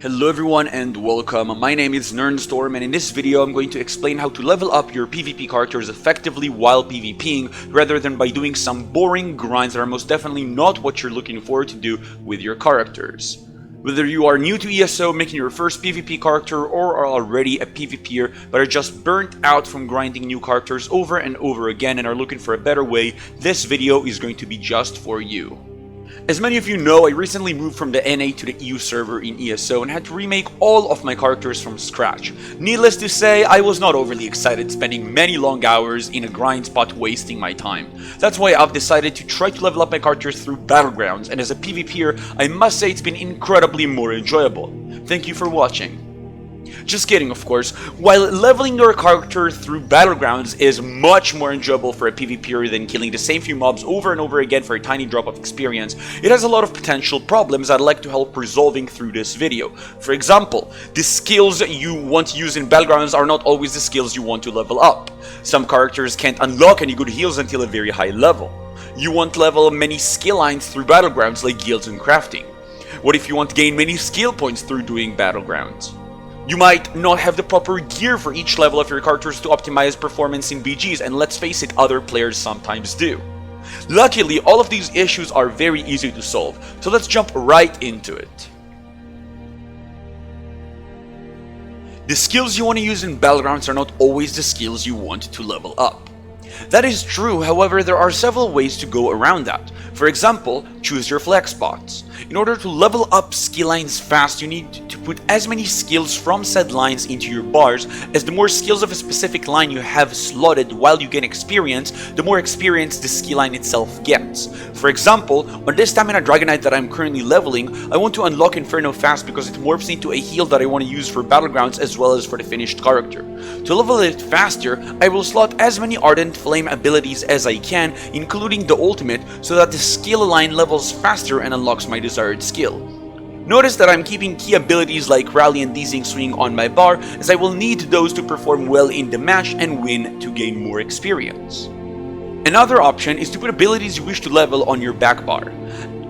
Hello everyone and welcome. My name is Nernstorm and in this video I'm going to explain how to level up your PvP characters effectively while PvPing rather than by doing some boring grinds that are most definitely not what you're looking forward to do with your characters. Whether you are new to ESO, making your first PvP character, or are already a PvPer but are just burnt out from grinding new characters over and over again and are looking for a better way, this video is going to be just for you. As many of you know, I recently moved from the NA to the EU server in ESO and had to remake all of my characters from scratch. Needless to say, I was not overly excited spending many long hours in a grind spot wasting my time. That's why I've decided to try to level up my characters through Battlegrounds, and as a PvPer, I must say it's been incredibly more enjoyable. Thank you for watching. Just kidding, of course. While leveling your character through Battlegrounds is much more enjoyable for a PvPer than killing the same few mobs over and over again for a tiny drop of experience, it has a lot of potential problems I'd like to help resolving through this video. For example, the skills you want to use in Battlegrounds are not always the skills you want to level up. Some characters can't unlock any good heals until a very high level. You want to level many skill lines through Battlegrounds like guilds and crafting. What if you want to gain many skill points through doing Battlegrounds? You might not have the proper gear for each level of your characters to optimize performance in BGs, and let's face it, other players sometimes do. Luckily, all of these issues are very easy to solve, so let's jump right into it. The skills you want to use in Battlegrounds are not always the skills you want to level up. That is true, however, there are several ways to go around that. For example, choose your flex spots. In order to level up skill lines fast, you need to put as many skills from said lines into your bars, as the more skills of a specific line you have slotted while you gain experience, the more experience the skill line itself gets. For example, on this Stamina Dragonite that I'm currently leveling, I want to unlock Inferno fast because it morphs into a heal that I want to use for Battlegrounds as well as for the finished character. To level it faster, I will slot as many Ardent Flame abilities as I can, including the ultimate, so that the skill line levels faster and unlocks my desired skill. Notice that I'm keeping key abilities like Rally and Deezing Swing on my bar, as I will need those to perform well in the match and win to gain more experience. Another option is to put abilities you wish to level on your back bar.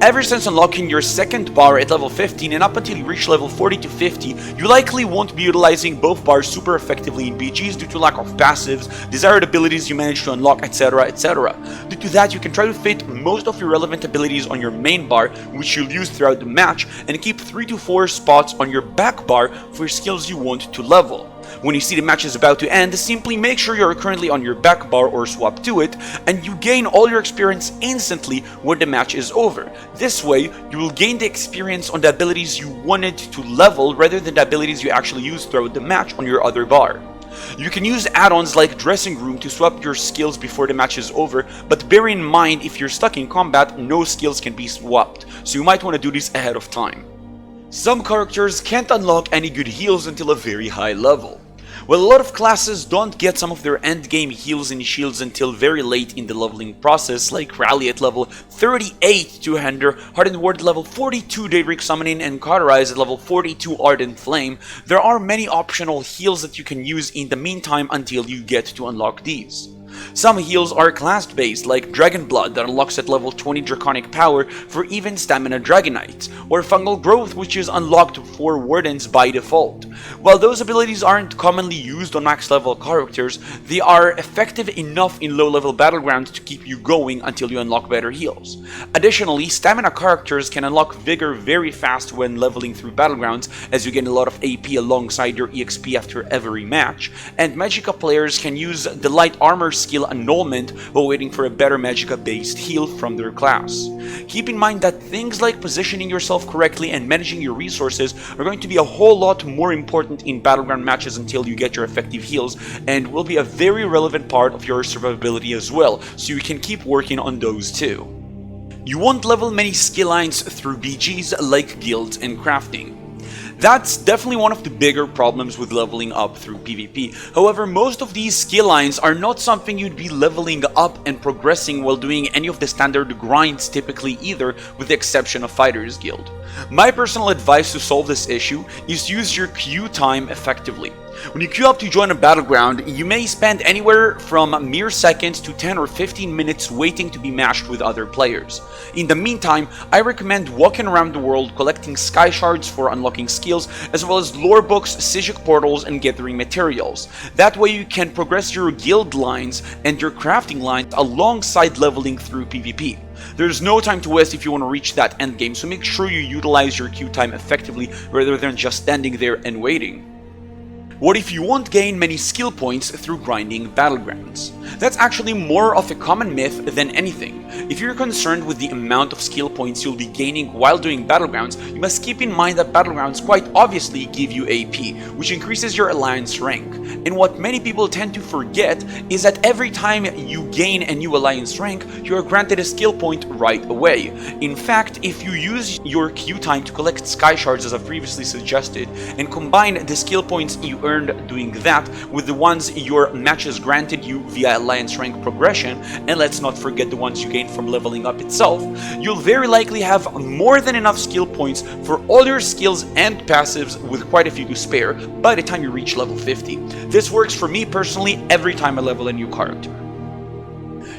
Ever since unlocking your second bar at level 15 and up until you reach level 40 to 50, you likely won't be utilizing both bars super effectively in BGs due to lack of passives, desired abilities you manage to unlock, etc, etc. Due to that, you can try to fit most of your relevant abilities on your main bar, which you'll use throughout the match, and keep 3 to 4 spots on your back bar for skills you want to level. When you see the match is about to end, simply make sure you're currently on your back bar or swap to it, and you gain all your experience instantly when the match is over. This way, you will gain the experience on the abilities you wanted to level rather than the abilities you actually use throughout the match on your other bar. You can use add-ons like Dressing Room to swap your skills before the match is over, but bear in mind if you're stuck in combat, no skills can be swapped, so you might want to do this ahead of time. Some characters can't unlock any good heals until a very high level. Well, a lot of classes don't get some of their endgame heals and shields until very late in the leveling process, like Rally at level 38 Two-Hander, Hardened Ward at level 42 Daybreak Summoning, and Cauterize at level 42 Ardent Flame. There are many optional heals that you can use in the meantime until you get to unlock these. Some heals are class-based, like Dragon Blood that unlocks at level 20 Draconic Power for even Stamina Dragonite, or Fungal Growth which is unlocked for Wardens by default. While those abilities aren't commonly used on max level characters, they are effective enough in low level Battlegrounds to keep you going until you unlock better heals. Additionally, Stamina characters can unlock Vigor very fast when leveling through Battlegrounds, as you gain a lot of AP alongside your EXP after every match, and Magicka players can use the Light Armor skill Annulment while waiting for a better Magicka based heal from their class. Keep in mind that things like positioning yourself correctly and managing your resources are going to be a whole lot more important in Battleground matches until you get your effective heals, and will be a very relevant part of your survivability as well, so you can keep working on those too. You won't level many skill lines through BGs like guilds and crafting. That's definitely one of the bigger problems with leveling up through PvP. However, most of these skill lines are not something you'd be leveling up and progressing while doing any of the standard grinds typically either, with the exception of Fighters Guild. My personal advice to solve this issue is to use your queue time effectively. When you queue up to join a battleground, you may spend anywhere from mere seconds to 10 or 15 minutes waiting to be matched with other players. In the meantime, I recommend walking around the world collecting sky shards for unlocking skills, as well as lore books, Sijic portals, and gathering materials. That way you can progress your guild lines and your crafting lines alongside leveling through PvP. There's no time to waste if you want to reach that endgame, so make sure you utilize your queue time effectively rather than just standing there and waiting. What if you won't gain many skill points through grinding Battlegrounds? That's actually more of a common myth than anything. If you're concerned with the amount of skill points you'll be gaining while doing Battlegrounds, you must keep in mind that Battlegrounds quite obviously give you AP, which increases your alliance rank. And what many people tend to forget is that every time you gain a new alliance rank, you are granted a skill point right away. In fact, if you use your queue time to collect sky shards as I've previously suggested, and combine the skill points you earned doing that with the ones your matches granted you via alliance rank progression, and let's not forget the ones you gained from leveling up itself, you'll very likely have more than enough skill points for all your skills and passives with quite a few to spare by the time you reach level 50. This works for me personally every time I level a new character.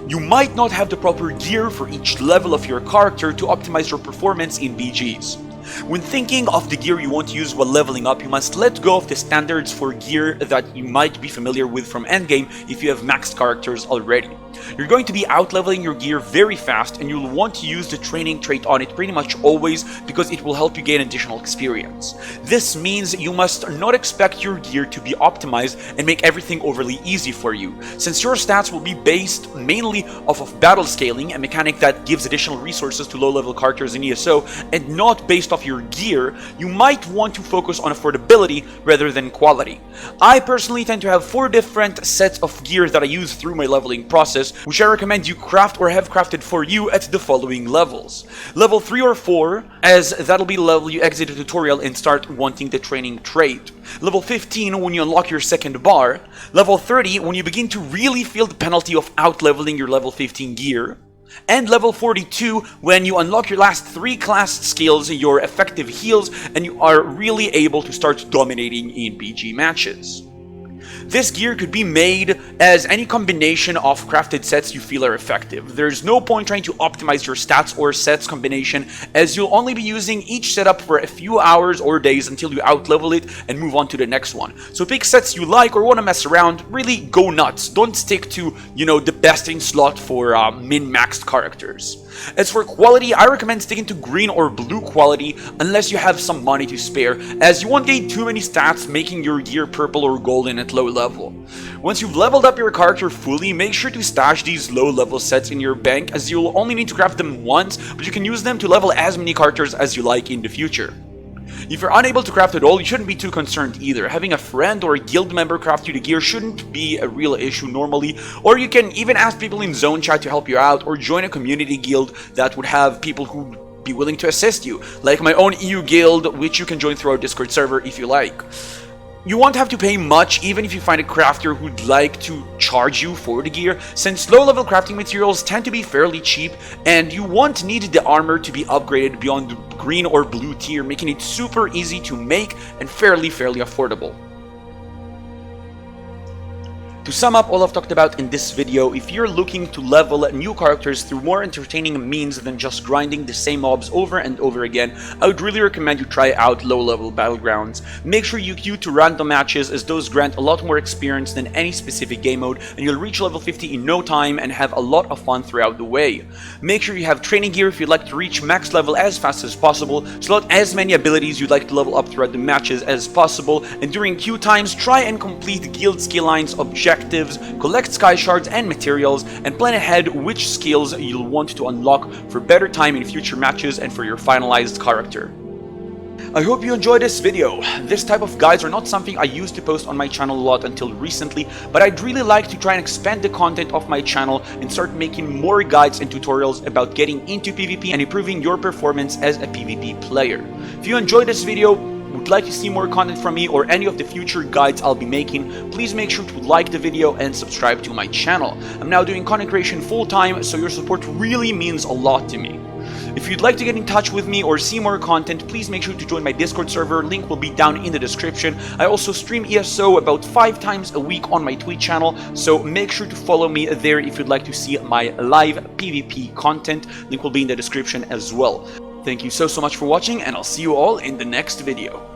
You might not have the proper gear for each level of your character to optimize your performance in BGs. When thinking of the gear you want to use while leveling up, you must let go of the standards for gear that you might be familiar with from endgame if you have maxed characters already. You're going to be out-leveling your gear very fast, and you'll want to use the training trait on it pretty much always because it will help you gain additional experience. This means you must not expect your gear to be optimized and make everything overly easy for you. Since your stats will be based mainly off of battle scaling, a mechanic that gives additional resources to low-level characters in ESO, and not based off your gear, you might want to focus on affordability rather than quality. I personally tend to have 4 different sets of gear that I use through my leveling process, which I recommend you craft or have crafted for you at the following levels. Level 3 or 4, as that'll be the level you exit the tutorial and start wanting the training trait. Level 15 when you unlock your second bar. Level 30 when you begin to really feel the penalty of out-leveling your level 15 gear. And level 42 when you unlock your last 3 class skills, your effective heals, and you are really able to start dominating in BG matches. This gear could be made as any combination of crafted sets you feel are effective. There's no point trying to optimize your stats or sets combination, as you'll only be using each setup for a few hours or days until you outlevel it and move on to the next one. So pick sets you like or want to mess around, really go nuts. Don't stick to, the best in slot for min-maxed characters. As for quality, I recommend sticking to green or blue quality unless you have some money to spare, as you won't gain too many stats making your gear purple or golden at low level. Once you've leveled up your character fully, make sure to stash these low level sets in your bank, as you'll only need to craft them once, but you can use them to level as many characters as you like in the future. If you're unable to craft at all, you shouldn't be too concerned either. Having a friend or a guild member craft you the gear shouldn't be a real issue normally, or you can even ask people in zone chat to help you out, or join a community guild that would have people who'd be willing to assist you, like my own EU guild, which you can join through our Discord server if you like. You won't have to pay much even if you find a crafter who'd like to charge you for the gear, since low-level crafting materials tend to be fairly cheap, and you won't need the armor to be upgraded beyond the green or blue tier, making it super easy to make and fairly affordable. To sum up all I've talked about in this video, if you're looking to level new characters through more entertaining means than just grinding the same mobs over and over again, I would really recommend you try out low-level Battlegrounds. Make sure you queue to random matches, as those grant a lot more experience than any specific game mode, and you'll reach level 50 in no time and have a lot of fun throughout the way. Make sure you have training gear if you'd like to reach max level as fast as possible, slot as many abilities you'd like to level up throughout the matches as possible, and during queue times, try and complete guild skill lines, objectives, collect sky shards and materials, and plan ahead which skills you'll want to unlock for better time in future matches and for your finalized character. I hope you enjoyed this video. This type of guides are not something I used to post on my channel a lot until recently, but I'd really like to try and expand the content of my channel and start making more guides and tutorials about getting into PvP and improving your performance as a PvP player. If you enjoyed this video, would like to see more content from me or any of the future guides I'll be making, please make sure to like the video and subscribe to my channel. I'm now doing content creation full-time, so your support really means a lot to me. If you'd like to get in touch with me or see more content, please make sure to join my Discord server. Link will be down in the description. I also stream ESO about 5 times a week on my Twitch channel, so make sure to follow me there if you'd like to see my live PvP content. Link will be in the description as well. Thank you so much for watching, and I'll see you all in the next video.